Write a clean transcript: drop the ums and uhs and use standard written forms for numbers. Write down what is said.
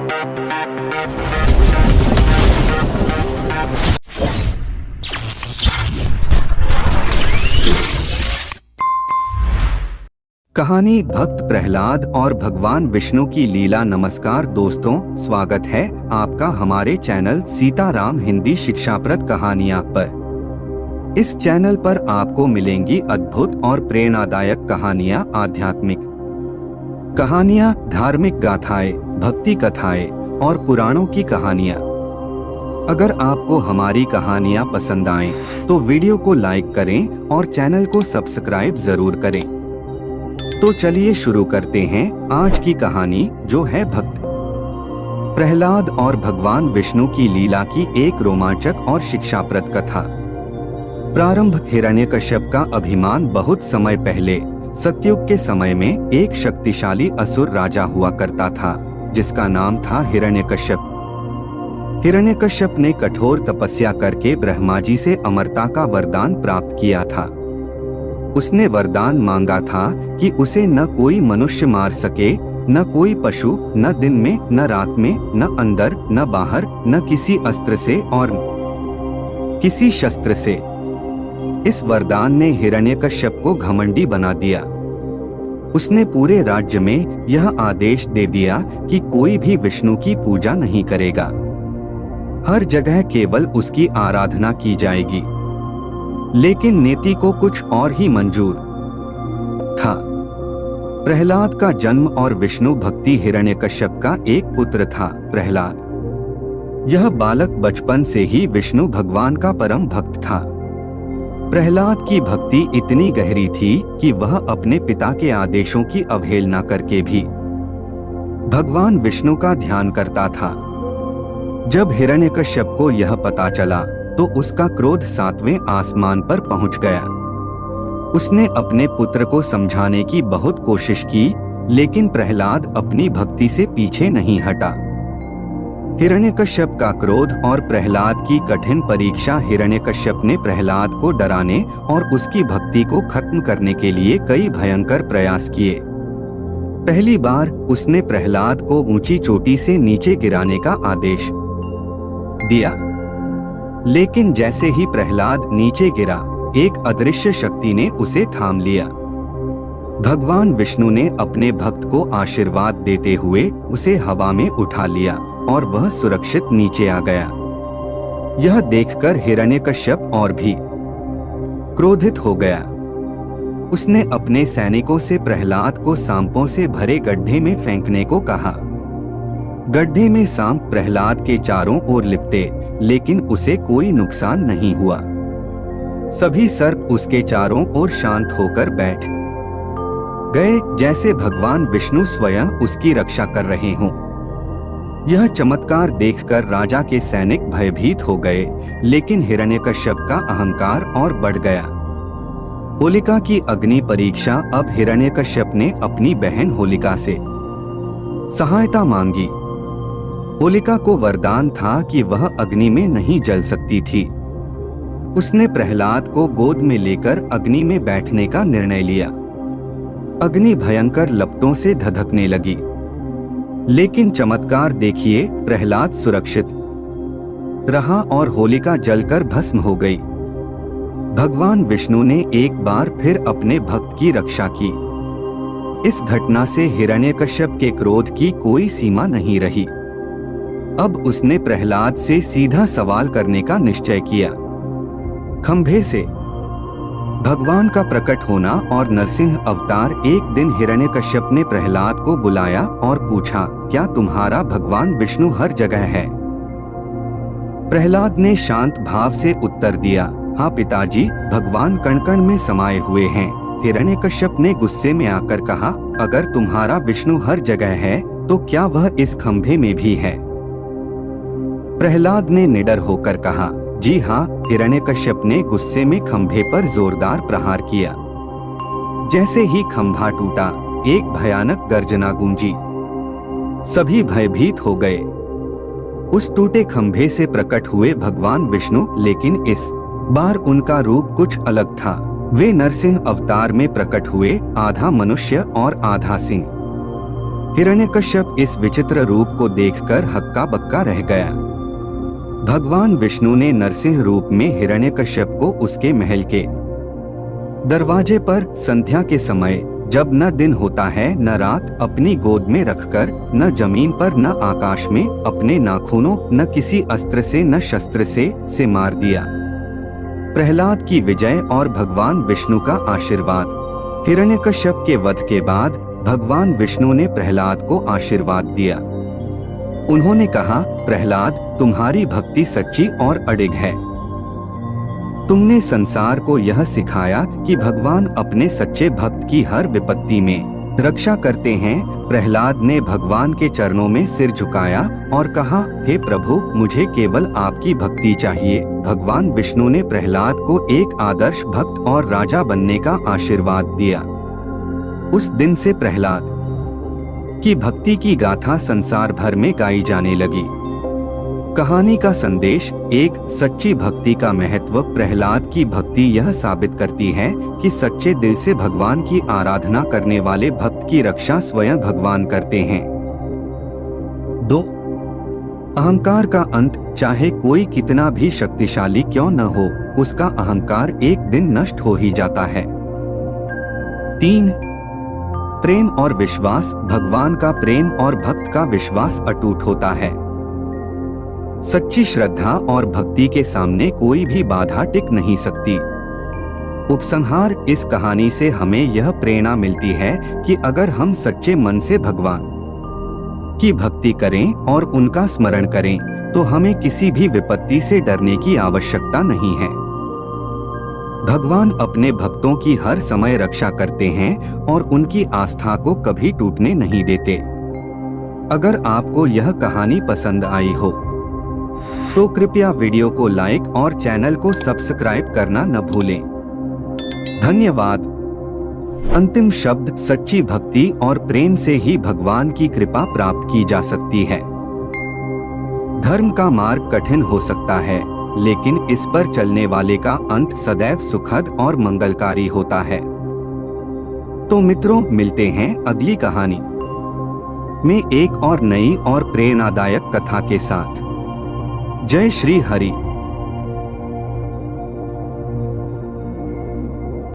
कहानी भक्त प्रहलाद और भगवान विष्णु की लीला। नमस्कार दोस्तों, स्वागत है आपका हमारे चैनल सीताराम हिंदी शिक्षाप्रद कहानियाँ पर। इस चैनल पर आपको मिलेंगी अद्भुत और प्रेरणादायक कहानियाँ, आध्यात्मिक कहानियाँ, धार्मिक गाथाएं, भक्ति कथाएं और पुराणों की कहानियाँ। अगर आपको हमारी कहानियाँ पसंद आएं, तो वीडियो को लाइक करें और चैनल को सब्सक्राइब जरूर करें। तो चलिए शुरू करते हैं आज की कहानी, जो है भक्त प्रहलाद और भगवान विष्णु की लीला की एक रोमांचक और शिक्षाप्रद कथा। प्रारंभ। हिरण्यकश्यप का अभिमान। बहुत समय पहले, सतयुग के समय में, एक शक्तिशाली असुर राजा हुआ करता था, जिसका नाम था हिरण्यकश्यप। हिरण्यकश्यप ने कठोर तपस्या करके ब्रह्मा जी से अमरता का वरदान प्राप्त किया था। उसने वरदान मांगा था कि उसे न कोई मनुष्य मार सके, न कोई पशु, न दिन में, न रात में, न अंदर, न बाहर, न किसी अस्त्र से और किसी शस्त्र से। इस वरदान ने हिरण्यकश्यप को घमंडी बना दिया। उसने पूरे राज्य में यह आदेश दे दिया कि कोई भी विष्णु की पूजा नहीं करेगा। हर जगह केवल उसकी आराधना की जाएगी। लेकिन नीति को कुछ और ही मंजूर था। प्रहलाद का जन्म और विष्णु भक्ति। हिरण्यकश्यप का एक पुत्र था, प्रहलाद। यह बालक बचपन से ही विष्णु भगवान का परम भक्त था। प्रहलाद की भक्ति इतनी गहरी थी कि वह अपने पिता के आदेशों की अवहेलना करके भी भगवान विष्णु का ध्यान करता था। जब हिरण्यकश्यप को यह पता चला, तो उसका क्रोध 7वें आसमान पर पहुंच गया। उसने अपने पुत्र को समझाने की बहुत कोशिश की, लेकिन प्रहलाद अपनी भक्ति से पीछे नहीं हटा। हिरण्यकश्यप का क्रोध और प्रहलाद की कठिन परीक्षा। हिरण्यकश्यप ने प्रहलाद को डराने और उसकी भक्ति को खत्म करने के लिए कई भयंकर प्रयास किए। पहली बार उसने प्रहलाद को ऊंची चोटी से नीचे गिराने का आदेश दिया, लेकिन जैसे ही प्रहलाद नीचे गिरा, एक अदृश्य शक्ति ने उसे थाम लिया। भगवान विष्णु ने अपने भक्त को आशीर्वाद देते हुए उसे हवा में उठा लिया और वह सुरक्षित नीचे आ गया। यह देखकर हिरण्यकश्यप और भी क्रोधित हो गया। उसने अपने सैनिकों से प्रहलाद को सांपों से भरे गड्ढे में फेंकने को कहा। गड्ढे में सांप प्रहलाद के चारों ओर लिपटे, लेकिन उसे कोई नुकसान नहीं हुआ। सभी सर्प उसके चारों ओर शांत होकर बैठ गए, जैसे भगवान विष्णु स्वयं उसकी रक्षा कर रहे हों। यह चमत्कार देखकर राजा के सैनिक भयभीत हो गए, लेकिन हिरण्यकश्यप का अहंकार और बढ़ गया। होलिका की अग्नि परीक्षा। अब हिरण्यकश्यप ने अपनी बहन होलिका से सहायता मांगी। होलिका को वरदान था कि वह अग्नि में नहीं जल सकती थी। उसने प्रहलाद को गोद में लेकर अग्नि में बैठने का निर्णय लिया। अग्नि भयंकर लपटों से धधकने लगी, लेकिन चमत्कार देखिए, प्रहलाद सुरक्षित रहा और होलिका जलकर भस्म हो गई। भगवान विष्णु ने एक बार फिर अपने भक्त की रक्षा की। इस घटना से हिरण्यकश्यप के क्रोध की कोई सीमा नहीं रही। अब उसने प्रहलाद से सीधा सवाल करने का निश्चय किया। खंभे से भगवान का प्रकट होना और नरसिंह अवतार। एक दिन हिरण्यकश्यप ने प्रहलाद को बुलाया और पूछा, क्या तुम्हारा भगवान विष्णु हर जगह है? प्रहलाद ने शांत भाव से उत्तर दिया, हाँ पिताजी, भगवान कण-कण में समाये हुए हैं। हिरण्यकश्यप ने गुस्से में आकर कहा, अगर तुम्हारा विष्णु हर जगह है, तो क्या वह इस खंभे में भी है? प्रहलाद ने निडर होकर कहा, जी हाँ। हिरण्यकश्यप ने गुस्से में खंभे पर जोरदार प्रहार किया। जैसे ही खंभा टूटा, एक भयानक गर्जना गूंजी। सभी भयभीत हो गए। उस टूटे खंभे से प्रकट हुए भगवान विष्णु, लेकिन इस बार उनका रूप कुछ अलग था। वे नरसिंह अवतार में प्रकट हुए, आधा मनुष्य और आधा सिंह। हिरण्यकश्यप इस विचित्र रूप को देखकर हक्का बक्का रह गया। भगवान विष्णु ने नरसिंह रूप में हिरण्यकश्यप को उसके महल के दरवाजे पर संध्या के समय, जब न दिन होता है न रात, अपनी गोद में रखकर, न जमीन पर न आकाश में, अपने नाखूनों न किसी अस्त्र से न शस्त्र से मार दिया। प्रहलाद की विजय और भगवान विष्णु का आशीर्वाद। हिरण्यकश्यप के वध के बाद भगवान विष्णु ने प्रहलाद को आशीर्वाद दिया। उन्होंने कहा, प्रहलाद, तुम्हारी भक्ति सच्ची और अडिग है। तुमने संसार को यह सिखाया कि भगवान अपने सच्चे भक्त की हर विपत्ति में रक्षा करते हैं। प्रहलाद ने भगवान के चरणों में सिर झुकाया और कहा, हे प्रभु, मुझे केवल आपकी भक्ति चाहिए। भगवान विष्णु ने प्रहलाद को एक आदर्श भक्त और राजा बनने का आशीर्वाद दिया। उस दिन से प्रहलाद की भक्ति की गाथा संसार भर में गाई जाने लगी। कहानी का संदेश, एक सच्ची भक्ति का महत्व। प्रहलाद की भक्ति यह साबित करती है कि सच्चे दिल से भगवान की आराधना करने वाले भक्त की रक्षा स्वयं भगवान करते हैं। 2. अहंकार का अंत। चाहे कोई कितना भी शक्तिशाली क्यों न हो, उसका अहंकार एक दिन नष्ट हो ही जाता है। 3. प्रेम और विश्वास। भगवान का प्रेम और भक्त का विश्वास अटूट होता है। सच्ची श्रद्धा और भक्ति के सामने कोई भी बाधा टिक नहीं सकती। उपसंहार, इस कहानी से हमें यह प्रेरणा मिलती है कि अगर हम सच्चे मन से भगवान की भक्ति करें और उनका स्मरण करें, तो हमें किसी भी विपत्ति से डरने की आवश्यकता नहीं है। भगवान अपने भक्तों की हर समय रक्षा करते हैं और उनकी आस्था को कभी टूटने नहीं देते। अगर आपको यह कहानी पसंद आई हो तो कृपया वीडियो को लाइक और चैनल को सब्सक्राइब करना न भूलें। धन्यवाद। अंतिम शब्द, सच्ची भक्ति और प्रेम से ही भगवान की कृपा प्राप्त की जा सकती है। धर्म का मार्ग कठिन हो सकता है, लेकिन इस पर चलने वाले का अंत सदैव सुखद और मंगलकारी होता है। तो मित्रों, मिलते हैं अगली कहानी में एक और नई और प्रेरणादायक कथा के साथ। जय श्री हरि।